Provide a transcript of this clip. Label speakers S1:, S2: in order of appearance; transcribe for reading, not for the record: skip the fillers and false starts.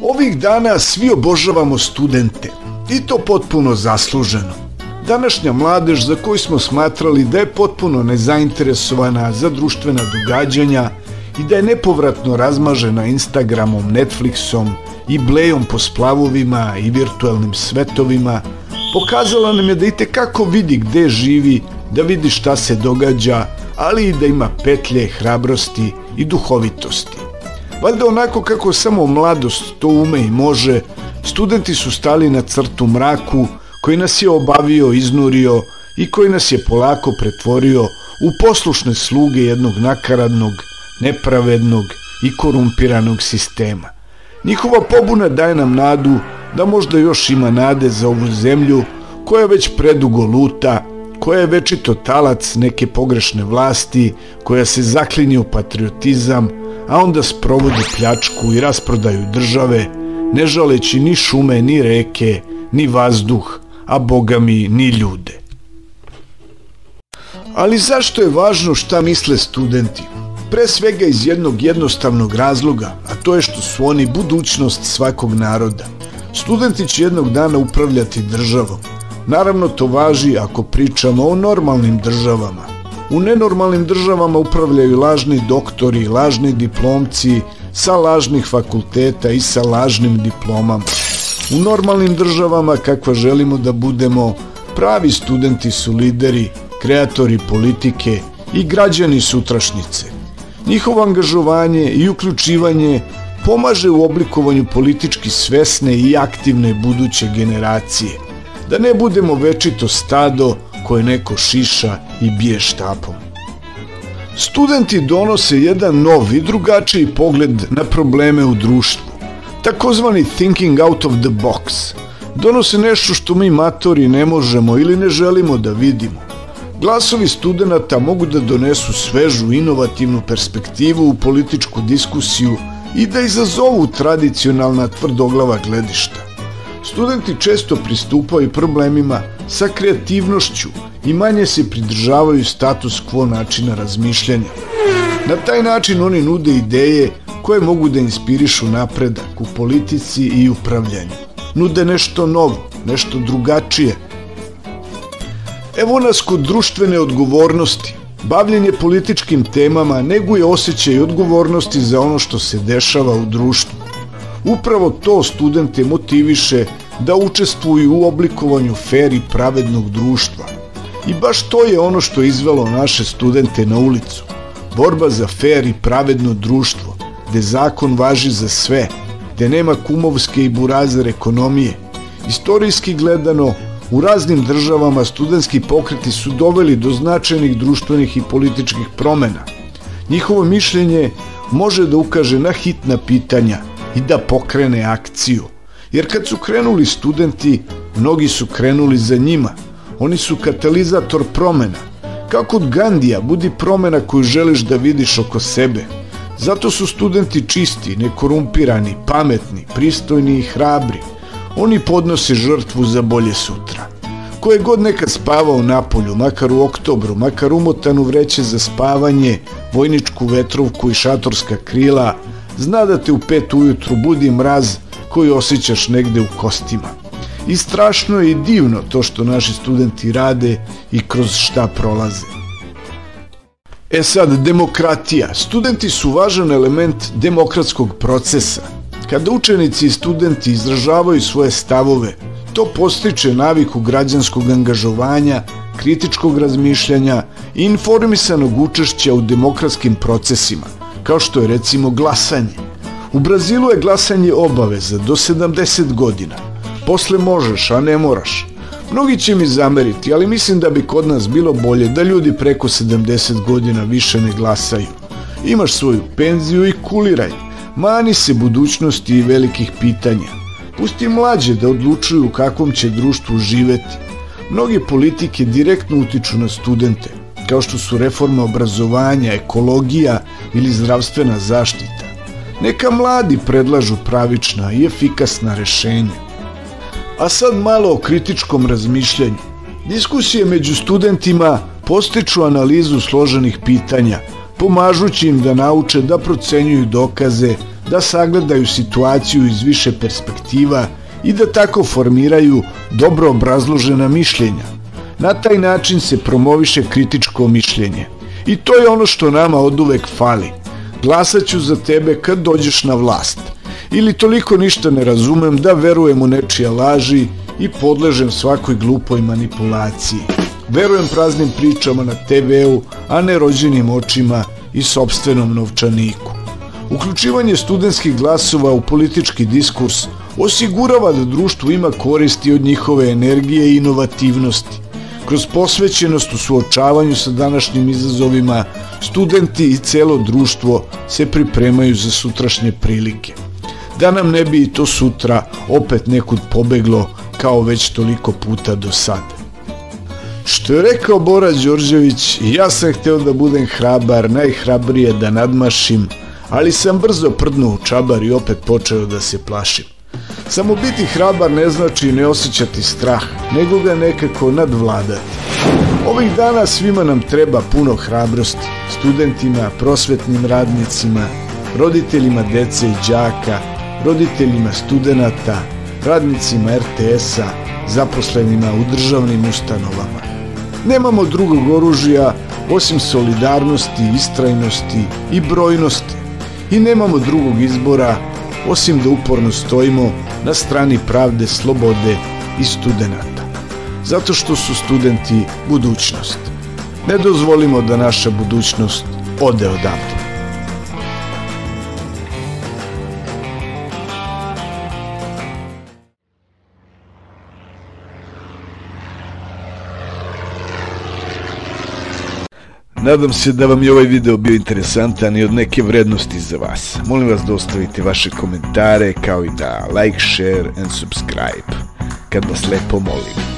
S1: Ovih dana svi obožavamo studente i to potpuno zasluženo. Današnja mladež za koju smo smatrali da je potpuno nezainteresovana za društvena događanja i da je nepovratno razmažena Instagramom, Netflixom i blejom po splavovima i virtualnim svetovima, pokazala nam je da itekako vidi gde živi, da vidi šta se događa, ali i da ima petlje, hrabrosti i duhovitosti. Valjda onako kako samo mladost to ume i može, studenti su stali na crtu mraku koji nas je obavio, iznurio i koji nas je polako pretvorio u poslušne sluge jednog nakaradnog, nepravednog i korumpiranog sistema. Njihova pobuna daje nam nadu da možda još ima nade za ovu zemlju koja već predugo luta, koja je večito talac neke pogrešne vlasti, koja se zaklinje u patriotizam, a onda sprovodi pljačku i rasprodaju države, ne žaleći ni šume, ni reke, ni vazduh, a bogami ni ljude. Ali zašto je važno šta misle studenti? Pre svega iz jednog jednostavnog razloga, a to je što su oni budućnost svakog naroda. Studenti će jednog dana upravljati državom. Naravno to važi ako pričamo o normalnim državama. U nenormalnim državama upravljaju lažni doktori, lažni diplomci sa lažnih fakulteta i sa lažnim diplomama. U normalnim državama kakva želimo da budemo, pravi studenti su lideri, kreatori politike i građani sutrašnjice. Njihovo angažovanje i uključivanje pomaže u oblikovanju politički svesne i aktivne buduće generacije. Da ne budemo večito stado koje neko šiša i bije štapom. Studenti donose jedan nov i drugačiji pogled na probleme u društvu. Takozvani thinking out of the box. Donose nešto što mi matori ne možemo ili ne želimo da vidimo. Glasovi studenata mogu da donesu svežu, inovativnu perspektivu u političku diskusiju i da izazovu tradicionalna tvrdoglava gledišta. Studenti često pristupaju problemima sa kreativnošću i manje se pridržavaju status quo načina razmišljanja. Na taj način oni nude ideje koje mogu da inspirišu napredak u politici i upravljanju. Nude nešto novo, nešto drugačije. Evo nas kod društvene odgovornosti. Bavljenje političkim temama neguje osjećaj odgovornosti za ono što se dešava u društvu. Upravo to studente motiviše da učestvuju u oblikovanju fer i pravednog društva. I baš to je ono što je izvelo naše studente na ulicu. Borba za fer i pravedno društvo, gde zakon važi za sve, gde nema kumovske i burazer ekonomije. Istorijski gledano, u raznim državama studentski pokreti su doveli do značajnih društvenih i političkih promena. Njihovo mišljenje može da ukaže na hitna pitanja i da pokrene akciju. Jer kad su krenuli studenti, mnogi su krenuli za njima. Oni su katalizator promena. Kao kod Gandija, budi promena koju želiš da vidiš oko sebe. Zato su studenti čisti, nekorumpirani, pametni, pristojni i hrabri. Oni podnose žrtvu za bolje sutra. Ko je god nekad spavao napolju, makar u oktobru, makar umotan u vreće za spavanje, vojničku vetrovku i šatorska krila, zna da te u 5 ujutru budi mraz koji osjećaš negde u kostima. I strašno je i divno to što naši studenti rade i kroz šta prolaze. E sad, demokratija. Studenti su važan element demokratskog procesa. Kada učenici i studenti izražavaju svoje stavove, to podstiče naviku građanskog angažovanja, kritičkog razmišljanja i informisanog učešća u demokratskim procesima, kao što je recimo glasanje. U Brazilu je glasanje obaveza do 70 godina. Posle možeš, a ne moraš. Mnogi će mi zameriti, ali mislim da bi kod nas bilo bolje da ljudi preko 70 godina više ne glasaju. Imaš svoju penziju i kuliraj. Mani se budućnosti i velikih pitanja. Pusti mlađe da odlučuju u kakvom će društvu živeti. Mnoge politike direktno utiču na studente, kao što su reforma obrazovanja, ekologija ili zdravstvena zaštita. Neka mladi predlažu pravična i efikasna rešenja. A sad malo o kritičkom razmišljanju. Diskusije među studentima podstiču analizu složenih pitanja, pomažući im da nauče da procenjuju dokaze, da sagledaju situaciju iz više perspektiva i da tako formiraju dobro obrazložena mišljenja. Na taj način se promoviše kritičko mišljenje. I to je ono što nama oduvek fali. Glasat ću za tebe kad dođeš na vlast. Ili toliko ništa ne razumem da verujem u nečije laži i podležem svakoj glupoj manipulaciji. Verujem praznim pričama na TV-u, a ne rođenim očima i sopstvenom novčaniku. Uključivanje studentskih glasova u politički diskurs osigurava da društvo ima koristi od njihove energije i inovativnosti. Kroz posvećenost u suočavanju sa današnjim izazovima, studenti i celo društvo se pripremaju za sutrašnje prilike. Da nam ne bi i to sutra opet nekud pobeglo kao već toliko puta do sada. Što je rekao Bora Đorđević, ja sam hteo da budem hrabar, najhrabrije da nadmašim, ali sam brzo prdnuo u čabar i opet počeo da se plašim. Samo biti hrabar ne znači ne osjećati strah, nego ga nekako nadvladati. Ovih dana svima nam treba puno hrabrosti, studentima, prosvetnim radnicima, roditeljima dece i đaka, roditeljima studenata, radnicima RTS-a, zaposlenima u državnim ustanovama. Nemamo drugog oružja osim solidarnosti, istrajnosti i brojnosti i nemamo drugog izbora osim da uporno stojimo na strani pravde, slobode i studenata. Zato što su studenti budućnost. Ne dozvolimo da naša budućnost ode odavde. Nadam se da vam je ovaj video bio interesantan i od neke vrednosti za vas. Molim vas da ostavite vaše komentare kao i da like, share and subscribe. Kad vas lepo molim.